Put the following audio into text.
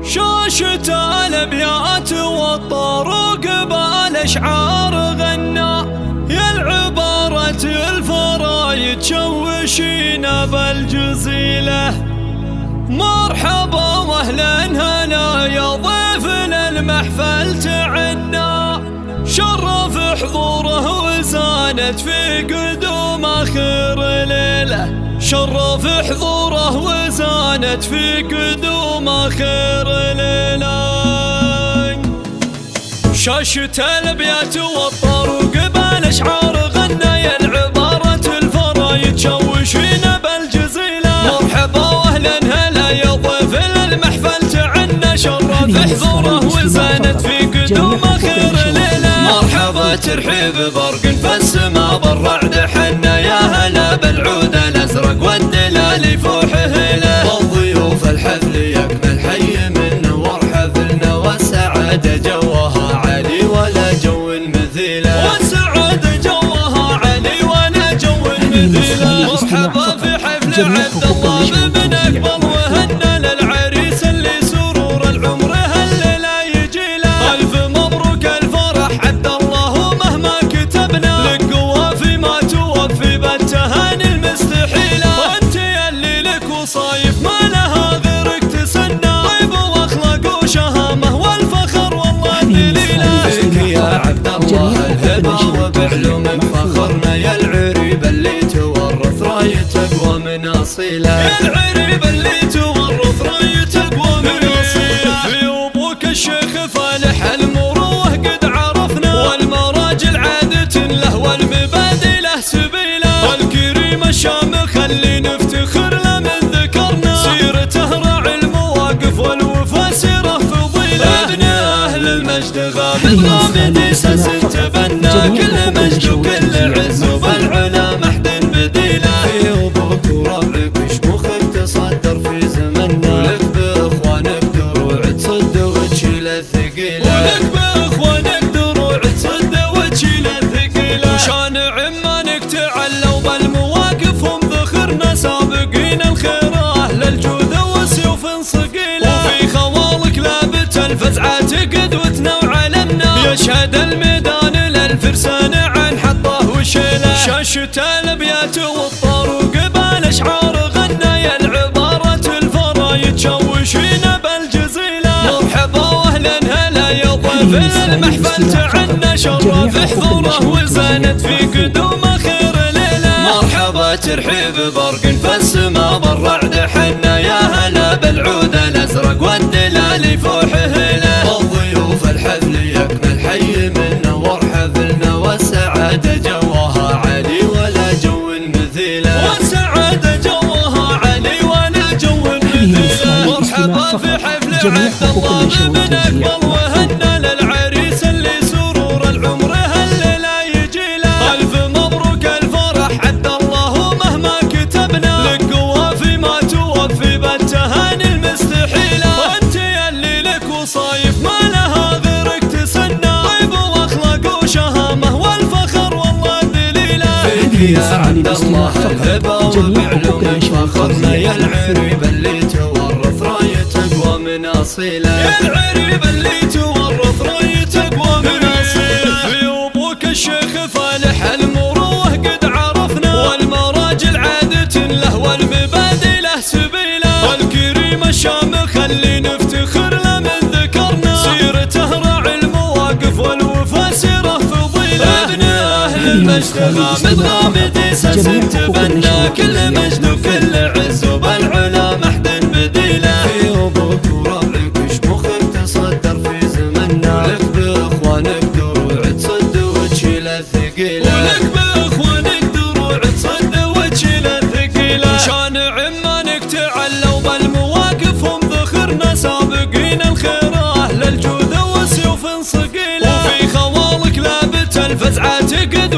شاشة الابيات والطروق بالاشعار غنى، يا العبارة الفرايد شوشينا بالجزيلة. مرحبا واهلا هلا يا ضيفنا المحفل تعنا، شرف حضوره وزانت في قدوم اخر ليله، شرف حضوره وزانت في قدوم اخر ليله. شاشة الابيات والطروق بالاشعار غنى، يا العبارة الفرايد شوشينا بالجزيلة. مرحبا واهلا هلا يا ضيفنا المحفل تعنا، شرف حضوره وزانت في قدوم اخر ليله. مرحبا ترحيب برق في السما بالرعد حنا، يا هلا بالعود الازرق والدلال يفوح هله. والضيوف الحفل يكمل حي من نور حفلنا، والسعاده جوها عالي ولا جو مثيله، والسعاده جوها عالي ولا جو مثيله. مرحبا في حفل عبد الله بن اقبل وهنا للعريس اللي سرور العمر هالليله يجيله. الف مبروك الفرح عبد الله مهما كتبنا، لك قوافي ما توفي بالتهاني المستحيله. وانت يلي لك وصايف ما لها غيرك تسنى، طيب واخلاق وشهامه والفخر والله دليله. فيك يا عبد الله الهبه وبعلومك فخرنا، يا العريب اللي تورث رايه اقوى من اصيله، يا العريب اللي تورث رايه اقوى من اصيله. في ابوك الشيخ فالح المروه قد عرفنا، والمراجل عادة له والمبادئ له سبيله. الكريم الشامخ اللي نفتخر له من ذكرنا، سيرته راعي المواقف والوفا سيره فضيله. ابن اهل المجد غامد غامد ساس تبنى، كل مجد وكل عز وبالعلا محد بديله. في ابوك وربك وشموخك تصدر في زمننا، ولك باخوانك دروع تصد وتشيل الثقيله، ولك باخوانك دروع تصد وتشيل الثقيله. وشان عمانك تعلوا بالمواقف هم ذخرنا، سابقين الخير اهل الجود وسيوف صقيله. وفي خوالك لابت الفزعات قدوتنا وعلمنا، يشهد الميدان للفرسان عن حطه وشيله. شاشة الابيات والطروق بالاشعار غنى، يا العبارة الفرايد شوشينا بالجزيلة. مرحبا واهلا هلا يا ضيفنا المحفل تعنا، شرف حضوره وزانت في قدوم اخر ليله. مرحبا ترحيب برق في السما بالرعد حنا، يا هلا بالعود الازرق والدلال يفوح هله. والضيوف الحفل يكمل حي من نور حفلنا، والسعاده جوها عالي ولا جو مثيله، والسعاده جوها عالي ولا جو مثيله. مرحبا في حفل عبد الله بن اقبل وهنا للعريس اللي سرور العمر هالليله يجيله. الف مبروك الفرح عبد الله مهما كتبنا، لك قوافي ما توفي بالتهاني المستحيله. وانت يلي لك وصايف ما لها غيرك تسنى، طيب واخلاق وشهامه والفخر والله دليله. فيك يا عبد الله الهبه وبعلومك فخرنا، يا العريب اللي تورث رايه اقوى من اصيله، يا العريب اللي تورث رايه اقوى من اصيله. في ابوك الشيخ فالح المروه قد عرفنا، والمراجل عادة له والمبادئ له سبيله. الكريم الشامخ اللي نفتخر له من ذكرنا، سيرته راعي المواقف والوفا سيره فضيله. ابن اهل المجد غامد غامد ساس تبنى، كل مجد وكل عز وبالعلا محد بديله. في ابوك وربك وشموخك تصدر في زمننا، ولك باخوانك دروع تصد وتشيل الثقيله، ولك باخوانك دروع تصد وتشيل الثقيله. وشان عمانك تعلوا بالمواقف هم ذخرنا، سابقين الخير اهل الجود وسيوف صقيله. وفي خوالك لابت الفزعات قد